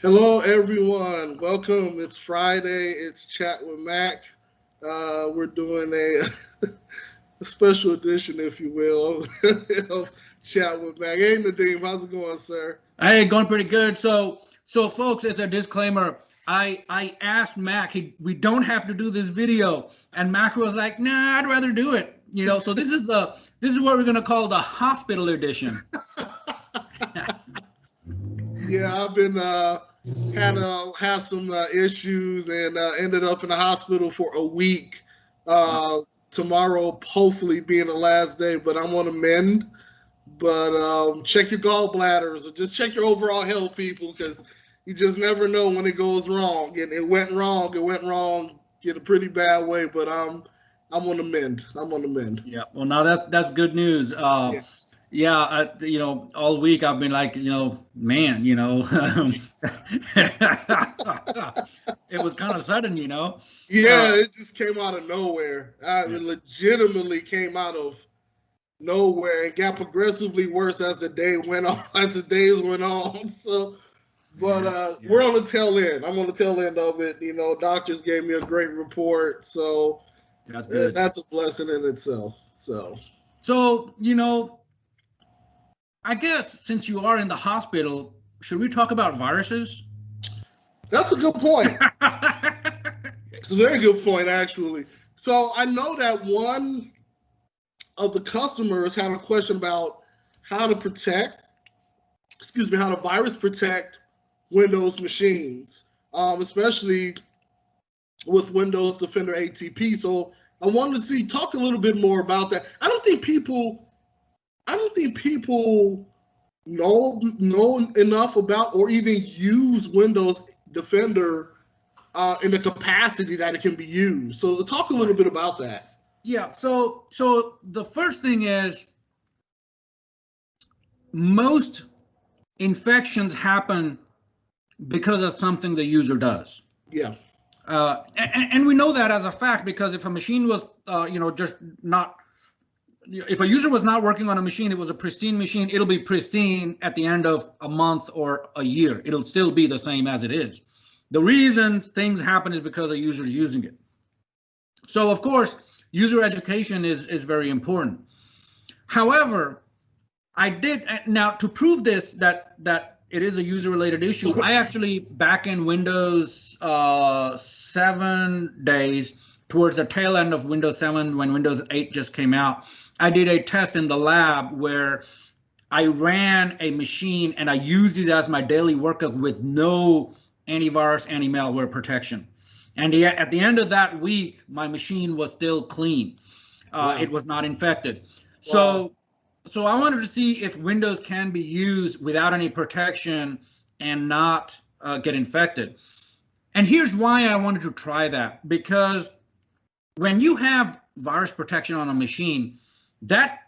Hello, everyone. Welcome. It's Friday. It's Chat with Mac. We're doing a special edition, if you will, of Chat with Mac. Hey, Nadeem, how's it going, sir? Hey, going pretty good. So folks, as a disclaimer, I asked Mac, we don't have to do this video, and Mac was like, nah, I'd rather do it. So this is what we're gonna call the hospital edition. Yeah, I've been had some issues and ended up in the hospital for a week. Tomorrow, hopefully, being the last day, but I'm on a mend. But check your gallbladders, or just check your overall health, people, because you just never know when it goes wrong. And it went wrong. It went wrong in a pretty bad way. But I'm on the mend. I'm on the mend. Yeah. Well, now that's good news. Yeah, all week I've been like, man, it was kind of sudden, Yeah, it just came out of nowhere. It legitimately came out of nowhere and got progressively worse as the day went on, as the days went on. So, but we're on the tail end. I'm on the tail end of it. Doctors gave me a great report, so that's good. That's a blessing in itself. So I guess since you are in the hospital, should we talk about viruses? That's a good point. It's a very good point, actually. So I know that one of the customers had a question about how to virus protect Windows machines, especially with Windows Defender ATP. So I wanted to talk a little bit more about that. I don't think people know enough about or even use Windows Defender in the capacity that it can be used. So talk a little bit about that. Yeah, so the first thing is most infections happen because of something the user does. Yeah. And we know that as a fact because if a machine was, if a user was not working on a machine, it was a pristine machine, it'll be pristine at the end of a month or a year. It'll still be the same as it is. The reason things happen is because a user is using it. So of course, user education is very important. However, now to prove this, that it is a user-related issue, I actually, back in Windows 7 days, towards the tail end of Windows 7, when Windows 8 just came out, I did a test in the lab where I ran a machine and I used it as my daily workup with no antivirus, anti-malware protection. And at the end of that week, my machine was still clean. Wow. It was not infected. Wow. So I wanted to see if Windows can be used without any protection and not get infected. And here's why I wanted to try that, because when you have virus protection on a machine, that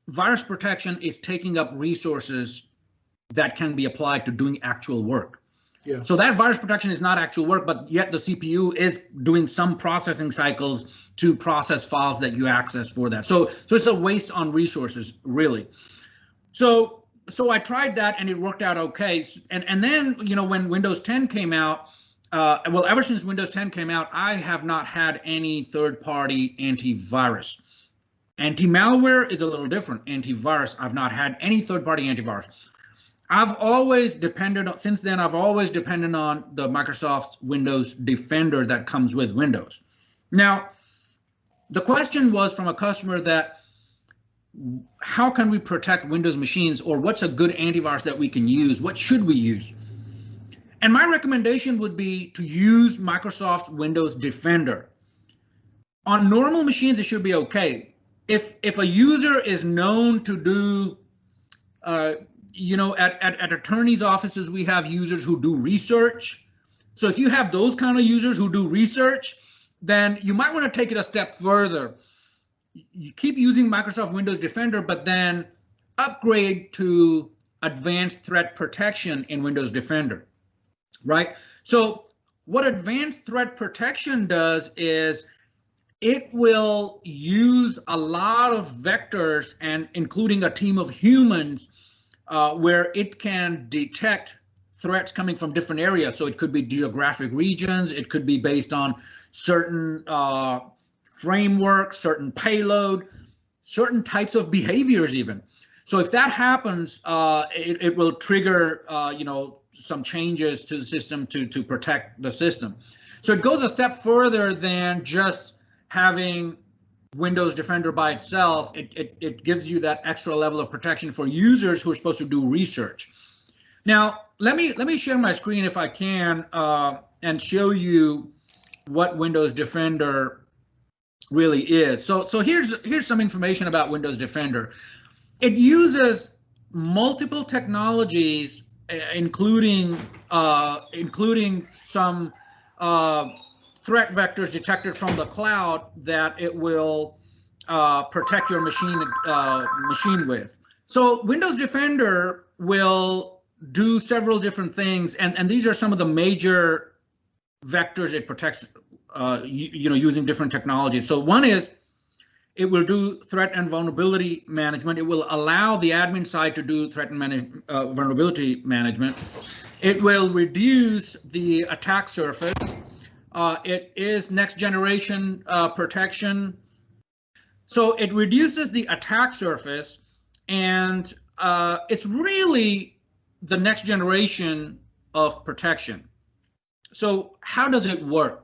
virus protection is taking up resources that can be applied to doing actual work. Yeah. So that virus protection is not actual work, but yet the CPU is doing some processing cycles to process files that you access for that. So it's a waste on resources, really. So I tried that and it worked out okay. And then, when Windows 10 came out, ever since Windows 10 came out, I have not had any third-party antivirus. Anti-malware is a little different. Antivirus, I've not had any third-party antivirus. I've always depended on, since then, I've always depended on the Microsoft Windows Defender that comes with Windows. Now, the question was from a customer that, how can we protect Windows machines, or what's a good antivirus that we can use? What should we use? And my recommendation would be to use Microsoft's Windows Defender. On normal machines, it should be okay. If a user is known to do, at attorneys' offices, we have users who do research. So if you have those kind of users who do research, then you might want to take it a step further. You keep using Microsoft Windows Defender, but then upgrade to Advanced Threat Protection in Windows Defender, right? So what Advanced Threat Protection does is it will use a lot of vectors, and including a team of humans, where it can detect threats coming from different areas. So it could be geographic regions, it could be based on certain framework, certain payload, certain types of behaviors even. So if that happens, it will trigger some changes to the system to protect the system. So it goes a step further than just having Windows Defender by itself. It gives you that extra level of protection for users who are supposed to do research. Now, let me share my screen if I can and show you what Windows Defender really is. So here's some information about Windows Defender. It uses multiple technologies, including some threat vectors detected from the cloud that it will protect your machine with. So Windows Defender will do several different things, and these are some of the major vectors it protects, using different technologies. So one is it will do threat and vulnerability management. It will allow the admin side to do threat and vulnerability management. It will reduce the attack surface. It is next generation protection. So it reduces the attack surface, and it's really the next generation of protection. So how does it work?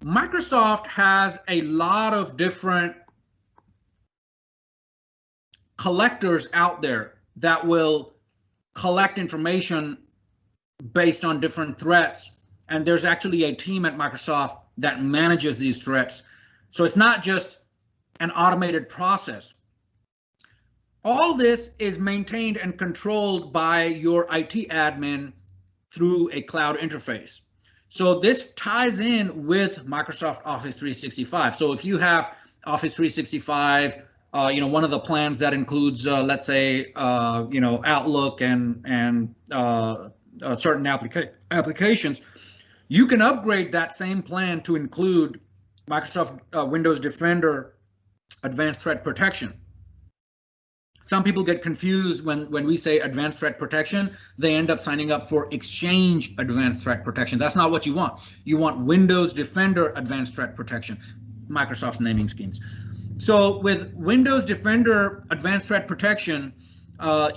Microsoft has a lot of different collectors out there that will collect information based on different threats. And there's actually a team at Microsoft that manages these threats. So it's not just an automated process. All this is maintained and controlled by your IT admin through a cloud interface. So this ties in with Microsoft Office 365. So if you have Office 365, one of the plans that includes, let's say, Outlook and certain applications, you can upgrade that same plan to include Microsoft Windows Defender Advanced Threat Protection. Some people get confused when we say advanced threat protection. They end up signing up for Exchange Advanced Threat Protection. That's not what you want. You want Windows Defender Advanced Threat Protection, Microsoft naming schemes. So with Windows Defender Advanced Threat Protection,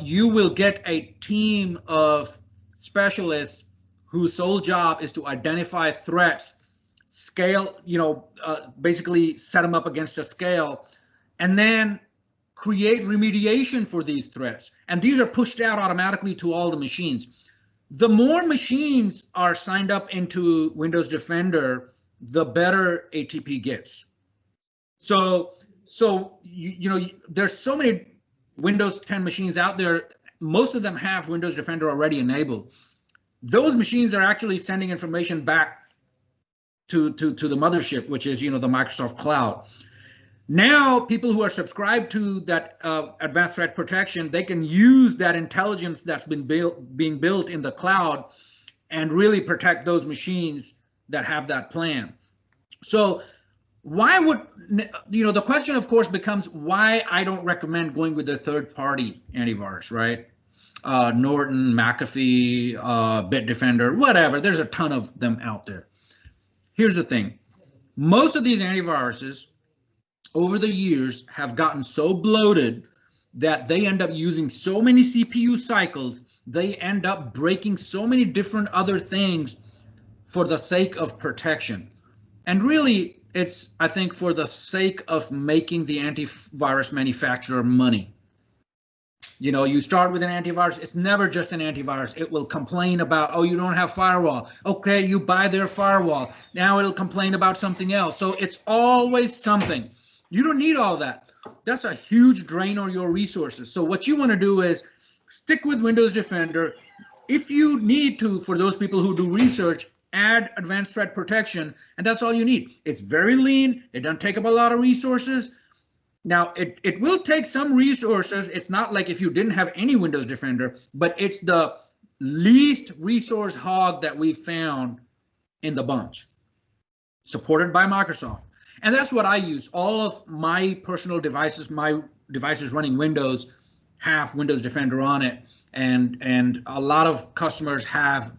you will get a team of specialists whose sole job is to identify threats, scale, basically set them up against a scale, and then create remediation for these threats. And these are pushed out automatically to all the machines. The more machines are signed up into Windows Defender, the better ATP gets. So there's so many Windows 10 machines out there. Most of them have Windows Defender already enabled. Those machines are actually sending information back to the mothership, which is the Microsoft Cloud. Now, people who are subscribed to that advanced threat protection, they can use that intelligence that's been being built in the cloud and really protect those machines that have that plan. So why would, the question, of course, becomes why I don't recommend going with a third-party antivirus, right? Norton, McAfee, Bitdefender, whatever. There's a ton of them out there. Here's the thing. Most of these antiviruses over the years have gotten so bloated that they end up using so many CPU cycles, they end up breaking so many different other things for the sake of protection. And really, it's, I think, for the sake of making the antivirus manufacturer money. You start with an antivirus, it's never just an antivirus. It will complain about, oh, you don't have firewall. Okay, you buy their firewall. Now it'll complain about something else. So it's always something. You don't need all that. That's a huge drain on your resources. So what you want to do is stick with Windows Defender. If you need to, for those people who do research, add advanced threat protection, and that's all you need. It's very lean. It doesn't take up a lot of resources. Now, it will take some resources. It's not like if you didn't have any Windows Defender, but it's the least resource hog that we found in the bunch, supported by Microsoft. And that's what I use. All of my personal devices, my devices running Windows, have Windows Defender on it. and a lot of customers have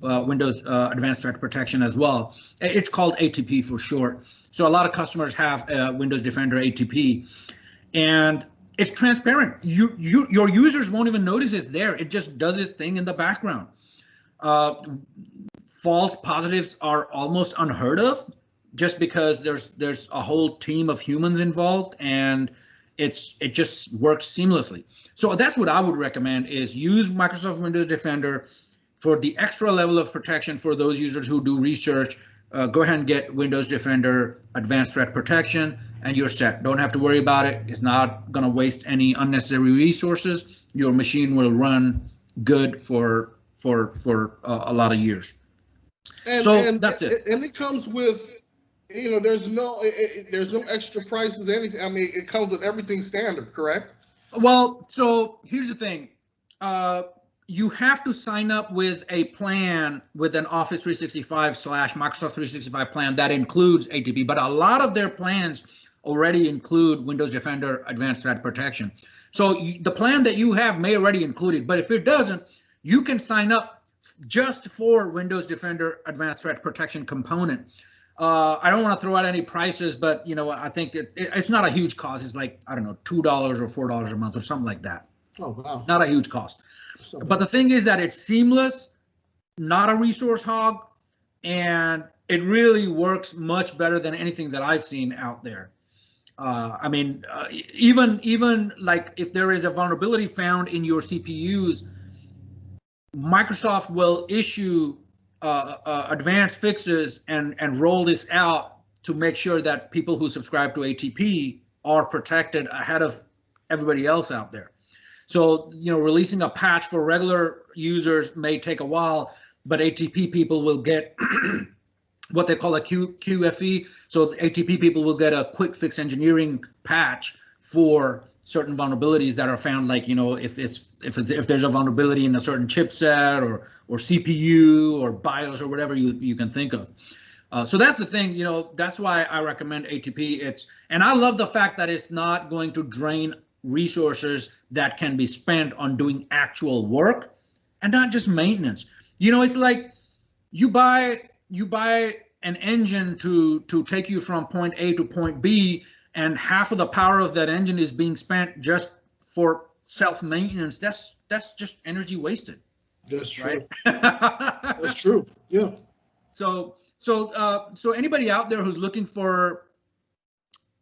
Windows Advanced Threat Protection as well. It's called ATP for short. So a lot of customers have Windows Defender ATP, and it's transparent. Your users won't even notice it's there. It just does its thing in the background. False positives are almost unheard of, just because there's a whole team of humans involved, and it just works seamlessly. So that's what I would recommend, is use Microsoft Windows Defender for the extra level of protection for those users who do research. Go ahead and get Windows Defender Advanced Threat Protection, and you're set. Don't have to worry about it. It's not going to waste any unnecessary resources. Your machine will run good for a lot of years. And that's it. And it comes with, there's no extra prices, anything. I mean, it comes with everything standard, correct? Well, so here's the thing. You have to sign up with a plan, with an Office 365/Microsoft 365 plan that includes ATP, but a lot of their plans already include Windows Defender Advanced Threat Protection. So the plan that you have may already include it, but if it doesn't, you can sign up just for Windows Defender Advanced Threat Protection component. I don't want to throw out any prices, but I think it's not a huge cost. It's like, I don't know, $2 or $4 a month or something like that. Oh, wow. Not a huge cost. But the thing is that it's seamless, not a resource hog, and it really works much better than anything that I've seen out there. I mean, even like if there is a vulnerability found in your CPUs, Microsoft will issue advanced fixes and roll this out to make sure that people who subscribe to ATP are protected ahead of everybody else out there. So, releasing a patch for regular users may take a while, but ATP people will get what they call a QFE. So the ATP people will get a quick fix engineering patch for certain vulnerabilities that are found, like, if there's a vulnerability in a certain chipset or CPU or BIOS or whatever you can think of. So that's the thing, that's why I recommend ATP. And I love the fact that it's not going to drain resources that can be spent on doing actual work and not just maintenance. It's like you buy an engine to take you from point A to point B, and half of the power of that engine is being spent just for self-maintenance. That's just energy wasted. That's true. Right? That's true. Yeah. So anybody out there who's looking for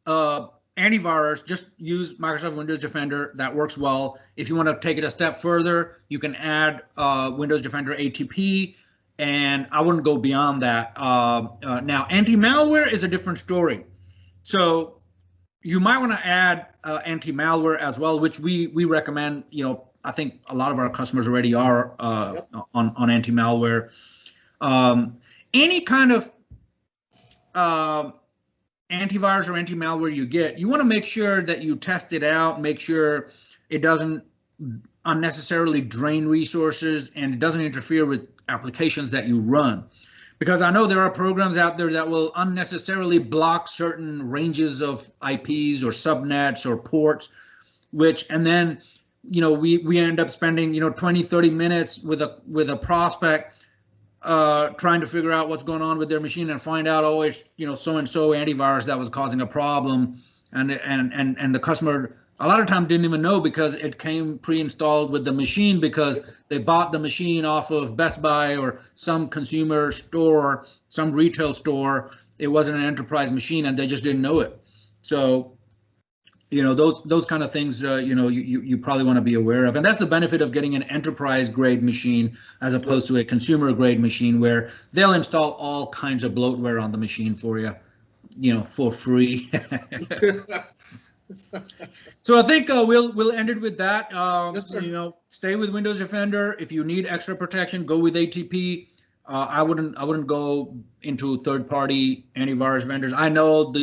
antivirus, just use Microsoft Windows Defender. That works well. If you want to take it a step further, you can add Windows Defender ATP, and I wouldn't go beyond that. Now, anti-malware is a different story. So you might want to add anti-malware as well, which we recommend. I think a lot of our customers already are on anti-malware. Any kind of antivirus or anti-malware you want to make sure that you test it out, make sure it doesn't unnecessarily drain resources and it doesn't interfere with applications that you run. Because I know there are programs out there that will unnecessarily block certain ranges of IPs or subnets or ports, and then we end up spending 20-30 minutes with a prospect trying to figure out what's going on with their machine and find out, oh, it's so-and-so antivirus that was causing a problem, and the customer a lot of times didn't even know because it came pre-installed with the machine because they bought the machine off of Best Buy or some consumer store, some retail store. It wasn't an enterprise machine and they just didn't know it. So those kind of things, you probably want to be aware of. And that's the benefit of getting an enterprise grade machine as opposed to a consumer grade machine where they'll install all kinds of bloatware on the machine for you, for free. So I think we'll end it with that. Yes, sir. Stay with Windows Defender. If you need extra protection, go with ATP. I wouldn't go into third-party antivirus vendors. I know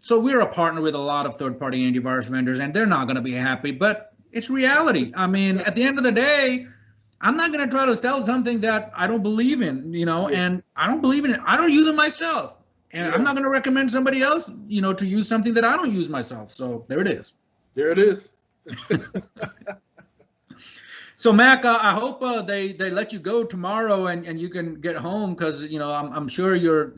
so we're a partner with a lot of third-party antivirus vendors, and they're not going to be happy, but it's reality. I mean, at the end of the day, I'm not going to try to sell something that I don't believe in, and I don't believe in it. I don't use it myself, and I'm not going to recommend somebody else, to use something that I don't use myself. So there it is. There it is. So Mac, I hope they let you go tomorrow and you can get home, because I'm sure you're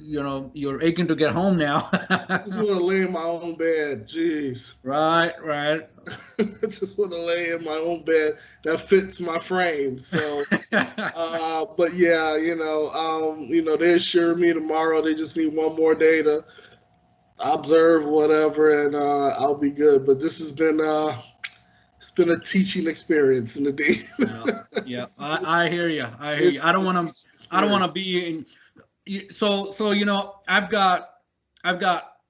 aching to get home now. I just want to lay in my own bed. Jeez. Right, right. I just want to lay in my own bed that fits my frame. So, but yeah, they assure me tomorrow they just need one more day to observe whatever, and I'll be good. But this has been it's been a teaching experience in the day. Yeah, I hear you. I hear you. I don't want to be in. So I've got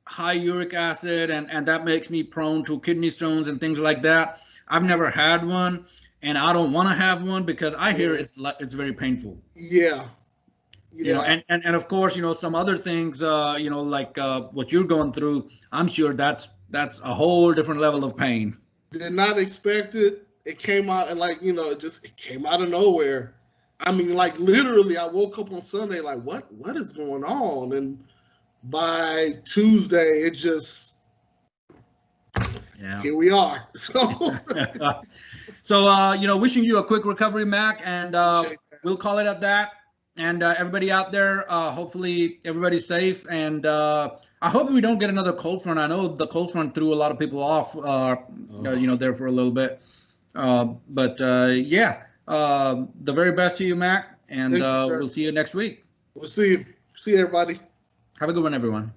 high uric acid, and that makes me prone to kidney stones and things like that. I've never had one, and I don't want to have one because I hear it's very painful. Yeah. And of course, some other things, like what you're going through, I'm sure that's a whole different level of pain. Did not expect it. It came out and it came out of nowhere. I mean, like literally, I woke up on Sunday like, what is going on? And by Tuesday, it just, here we are. So, wishing you a quick recovery, Mac, and we'll call it at that. And everybody out there, hopefully everybody's safe. And I hope we don't get another cold front. I know the cold front threw a lot of people off, there for a little bit. But the very best to you, Mac. And we'll see you next week. We'll see you. See you, everybody. Have a good one, everyone.